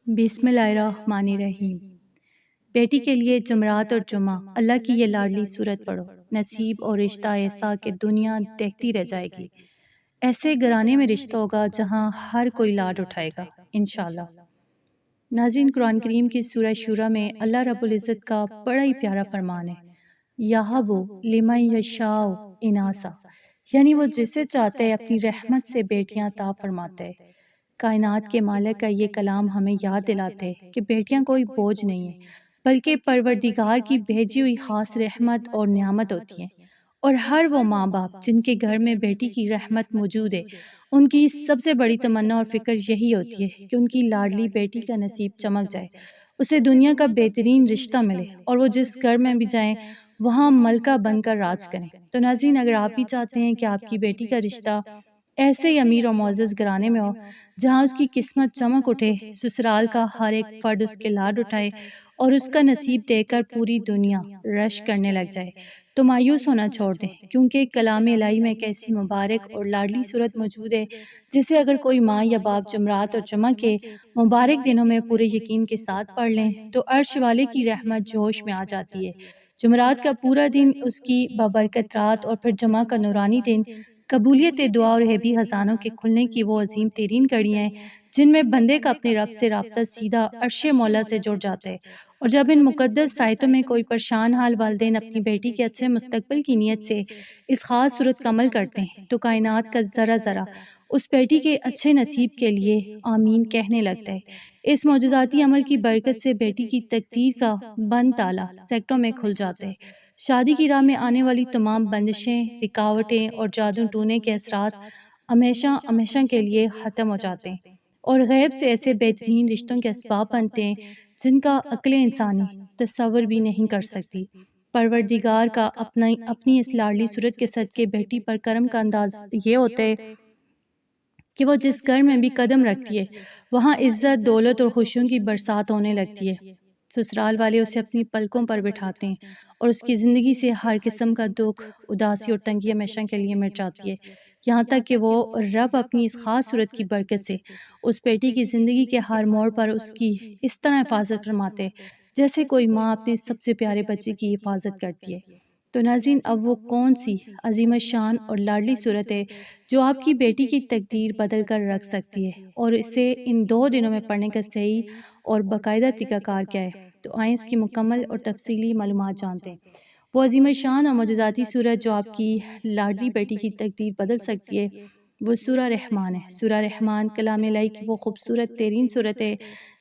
بسم اللہ الرحمن الرحیم۔ بیٹی کے لیے جمعرات اور جمعہ، اللہ کی یہ لاڈلی صورت پڑھو، نصیب اور رشتہ ایسا کہ دنیا دیکھتی رہ جائے گی۔ ایسے گھرانے میں رشتہ ہوگا جہاں ہر کوئی لاڈ اٹھائے گا انشاءاللہ۔ ناظرین، قرآن کریم کی سورہ شورى میں اللہ رب العزت کا بڑا ہی پیارا فرمان ہے، یَہَبُ لِمَن یَشَاءُ اِنَاثًا، یعنی وہ جسے چاہتے اپنی رحمت سے بیٹیاں عطا فرماتے ہیں۔ کائنات کے مالک کا یہ کلام ہمیں یاد دلاتے ہیں کہ بیٹیاں کوئی بوجھ نہیں ہیں، بلکہ پروردگار کی بھیجی ہوئی خاص رحمت اور نعمت ہوتی ہیں، اور ہر وہ ماں باپ جن کے گھر میں بیٹی کی رحمت موجود ہے، ان کی سب سے بڑی تمنا اور فکر یہی ہوتی ہے کہ ان کی لاڈلی بیٹی کا نصیب چمک جائے، اسے دنیا کا بہترین رشتہ ملے، اور وہ جس گھر میں بھی جائیں وہاں ملکہ بن کر راج کریں۔ تو ناظرین، اگر آپ بھی چاہتے ہیں کہ آپ کی بیٹی کا رشتہ ایسے ہی امیر اور معزز گھرانے میں ہو جہاں اس کی قسمت چمک اٹھے، سسرال کا ہر ایک فرد اس کے لاڈ اٹھائے اور اس کا نصیب دے کر پوری دنیا رش کرنے لگ جائے، تو مایوس ہونا چھوڑ دیں، کیونکہ کلام الہی میں ایک ایسی مبارک اور لاڈلی صورت موجود ہے جسے اگر کوئی ماں یا باپ جمعرات اور جمعہ کے مبارک دنوں میں پورے یقین کے ساتھ پڑھ لیں تو عرش والے کی رحمت جوش میں آ جاتی ہے۔ جمعرات کا پورا دن اس کی بابرکت رات، اور پھر جمعہ کا نورانی دن قبولیت دعا اور غیبی خزانوں کے کھلنے کی وہ عظیم ترین کڑیاں ہیں جن میں بندے کا اپنے رب سے رابطہ سیدھا عرش مولا سے جڑ جاتا ہے۔ اور جب ان مقدس سائتوں میں کوئی پریشان حال والدین اپنی بیٹی کے اچھے مستقبل کی نیت سے اس خاص صورت کا عمل کرتے ہیں تو کائنات کا ذرہ ذرہ اس بیٹی کے اچھے نصیب کے لیے آمین کہنے لگتا ہے۔ اس معجزاتی عمل کی برکت سے بیٹی کی تقدیر کا بند تالا سیکٹوں میں کھل جاتا ہے۔ شادی کی راہ میں آنے والی تمام بندشیں، رکاوٹیں اور جادو ٹونے کے اثرات ہمیشہ ہمیشہ کے لیے ختم ہو جاتے ہیں، اور غیب سے ایسے بہترین رشتوں کے اسباب بنتے ہیں جن کا عقل انسانی تصور بھی نہیں کر سکتی۔ پروردگار کا اپنی اس لاڈلی صورت کے صدقے بیٹی پر کرم کا انداز یہ ہوتا ہے کہ وہ جس گھر میں بھی قدم رکھتی ہے وہاں عزت، دولت اور خوشیوں کی برسات ہونے لگتی ہے۔ سسرال والے اسے اپنی پلکوں پر بٹھاتے ہیں اور اس کی زندگی سے ہر قسم کا دکھ، اداسی اور تنگی ہمیشہ کے لیے مٹ جاتی ہے، یہاں تک کہ وہ رب اپنی اس خاص صورت کی برکت سے اس بیٹی کی زندگی کے ہر موڑ پر اس کی اس طرح حفاظت فرماتے جیسے کوئی ماں اپنے سب سے پیارے بچے کی حفاظت کرتی ہے۔ تو ناظرین، اب وہ کون سی عظیم الشان اور لاڈلی صورت ہے جو آپ کی بیٹی کی تقدیر بدل کر رکھ سکتی ہے، اور اسے ان 2 دنوں میں پڑھنے کا صحیح اور باقاعدہ طریقہ کار کیا ہے؟ تو آئیں اس کی مکمل اور تفصیلی معلومات جانتے ہیں۔ وہ عظیم الشان اور معجزاتی صورت جو آپ کی لاڈلی بیٹی کی تقدیر بدل سکتی ہے وہ سورہ رحمان ہے۔ سورہ رحمان کلام الہی کی وہ خوبصورت ترین صورت ہے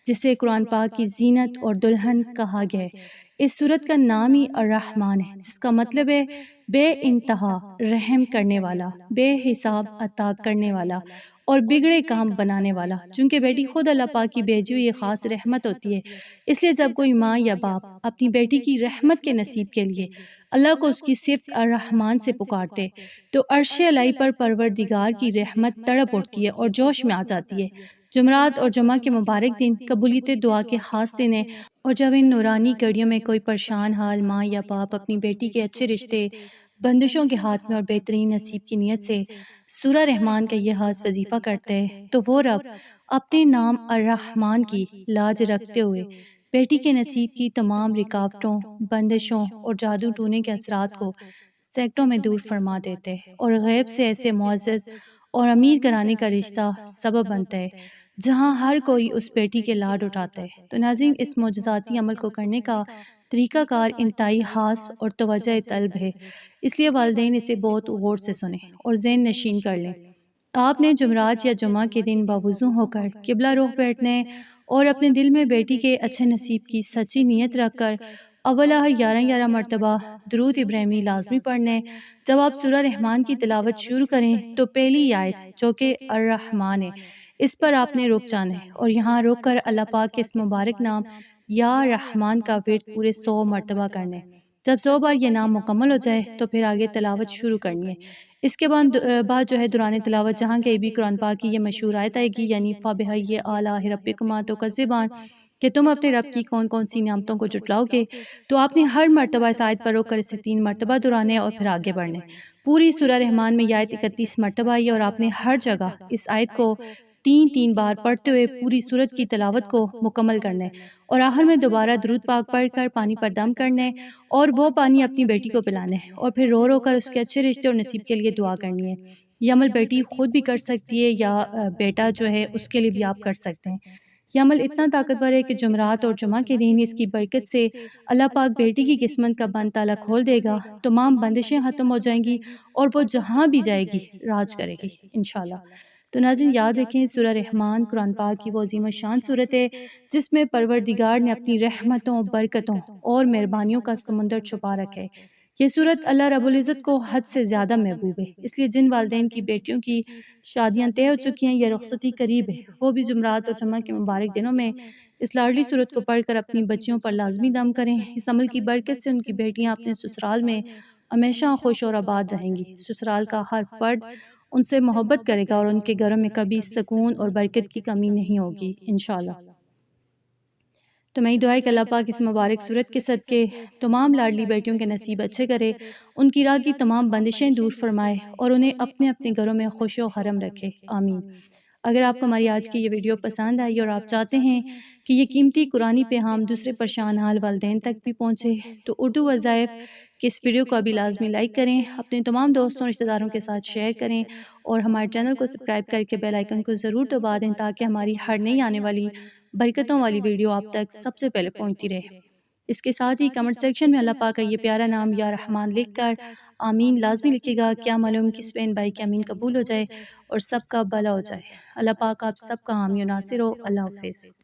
جسے قرآن پاک کی زینت اور دلہن کہا گیا ہے۔ اس صورت کا نام ہی الرحمان ہے، جس کا مطلب ہے بے انتہا رحم کرنے والا، بے حساب عطا کرنے والا اور بگڑے کام بنانے والا۔ چونکہ بیٹی خود اللہ پاک کی بھیجی ہوئی خاص رحمت ہوتی ہے، اس لیے جب کوئی ماں یا باپ اپنی بیٹی کی رحمت کے نصیب کے لیے اللہ کو اس کی صفت الرحمان سے پکارتے تو عرش الہی پر پروردگار کی رحمت تڑپ اٹھتی ہے اور جوش میں آ جاتی ہے۔ جمعرات اور جمعہ کے مبارک دن قبولیت دعا کے خاص دن ہے، اور جب ان نورانی گھڑیوں میں کوئی پریشان حال ماں یا باپ اپنی بیٹی کے اچھے رشتے بندشوں کے ہاتھ میں اور بہترین نصیب کی نیت سے سورہ رحمان کا یہ خاص وظیفہ کرتے ہیں تو وہ رب اپنے نام الرحمان کی لاج رکھتے ہوئے بیٹی کے نصیب کی تمام رکاوٹوں، بندشوں اور جادو ٹونے کے اثرات کو سیکٹوں میں دور فرما دیتے ہیں، اور غیب سے ایسے معزز اور امیر گھرانے کا رشتہ سبب بنتا ہے جہاں ہر کوئی اس بیٹی کے لاڈ اٹھاتا ہے۔ تو ناظرین، اس معجزاتی عمل کو کرنے کا طریقہ کار انتہائی خاص اور توجہ طلب ہے، اس لیے والدین اسے بہت غور سے سنیں اور ذہن نشین کر لیں۔ آپ نے جمعرات یا جمعہ کے دن باوضو ہو کر قبلہ رخ بیٹھنا ہے اور اپنے دل میں بیٹی کے اچھے نصیب کی سچی نیت رکھ کر اولا ہر 11 مرتبہ درود ابراہیمی لازمی پڑھنا ہے۔ جب آپ سورہ رحمان کی تلاوت شروع کریں تو پہلی آیت جو کہ الرحمان ہے اس پر آپ نے رک جانا ہے، اور یہاں رک کر اللہ پاک کے اس مبارک نام یا رحمان کا ورد پورے 100 مرتبہ کرنا ہے۔ جب 100 بار یہ نام مکمل ہو جائے تو پھر آگے تلاوت شروع کرنی ہے۔ اس کے بعد جو ہے دوران تلاوت جہاں کہیں بھی قرآن پاک کی یہ مشہور آیت آئے گی، یعنی فَبِأَيِّ آلَاءِ رَبِّكُمَا تُكَذِّبَانِ، کہ تم اپنے رب کی کون کون سی نعمتوں کو جھٹلاؤ گے، تو آپ نے ہر مرتبہ اس آیت پر رک کر اسے 3 مرتبہ دہرانا ہے اور پھر آگے بڑھنا ہے۔ پوری سورہ رحمان میں یہ آیت 31 مرتبہ آئی ہے، اور آپ نے ہر جگہ اس آیت کو تین بار پڑھتے ہوئے پوری سورت کی تلاوت کو مکمل کرنا ہے، اور آخر میں دوبارہ درود پاک پڑھ کر پانی پر دم کرنا ہے اور وہ پانی اپنی بیٹی کو پلانا ہے، اور پھر رو رو کر اس کے اچھے رشتے اور نصیب کے لیے دعا کرنی ہے۔ یہ عمل بیٹی خود بھی کر سکتی ہے یا بیٹا جو ہے اس کے لیے بھی آپ کر سکتے ہیں۔ یہ عمل اتنا طاقتور ہے کہ جمعرات اور جمعہ کے دن اس کی برکت سے اللہ پاک بیٹی کی قسمت کا بند تالا کھول دے گا، تمام بندشیں ختم ہو جائیں گی اور وہ جہاں بھی جائے گی راج کرے گی انشاءاللہ۔ تو ناظرین یاد رکھیں، سورہ رحمان قرآن پاک کی وہ عظیم الشان صورت ہے جس میں پروردگار نے اپنی رحمتوں، برکتوں اور مہربانیوں کا سمندر چھپا رکھا ہے۔ یہ صورت اللہ رب العزت کو حد سے زیادہ محبوب ہے، اس لیے جن والدین کی بیٹیوں کی شادیاں طے ہو چکی ہیں یا رخصتی قریب ہے، وہ بھی جمعرات اور جمعہ کے مبارک دنوں میں اس لاڈلی صورت کو پڑھ کر اپنی بچیوں پر لازمی دم کریں۔ اس عمل کی برکت سے ان کی بیٹیاں اپنے سسرال میں ہمیشہ خوش اور آباد رہیں گی۔ سسرال کا ہر فرد ان سے محبت کرے گا اور ان کے گھروں میں کبھی سکون اور برکت کی کمی نہیں ہوگی انشاءاللہ۔ تو میں دعا ہے کہ اللہ پاک اس مبارک صورت کے صدقے تمام لاڈلی بیٹیوں کے نصیب اچھے کرے، ان کی راہ کی تمام بندشیں دور فرمائے اور انہیں اپنے اپنے گھروں میں خوش و خرم رکھے، آمین۔ اگر آپ کو ہماری آج کی یہ ویڈیو پسند آئی اور آپ چاہتے ہیں کہ یہ قیمتی قرآنی پیغام دوسرے پریشان حال والدین تک بھی پہنچے تو اردو وظائف کہ اس ویڈیو کو ابھی لازمی لائک کریں، اپنے تمام دوستوں رشتہ داروں کے ساتھ شیئر کریں اور ہمارے چینل کو سبسکرائب کر کے بیل آئیکن کو ضرور دبا دیں تاکہ ہماری ہر نئی آنے والی برکتوں والی ویڈیو آپ تک سب سے پہلے پہنچتی رہے۔ اس کے ساتھ ہی کمنٹ سیکشن میں اللہ پاک کا یہ پیارا نام یا رحمان لکھ کر آمین لازمی لکھے گا، کیا معلوم کس بہن بھائی کی آمین قبول ہو جائے اور سب کا بھلا ہو جائے۔ اللہ پاک آپ سب کا حامی و ناصر ہو۔ اللہ حافظ۔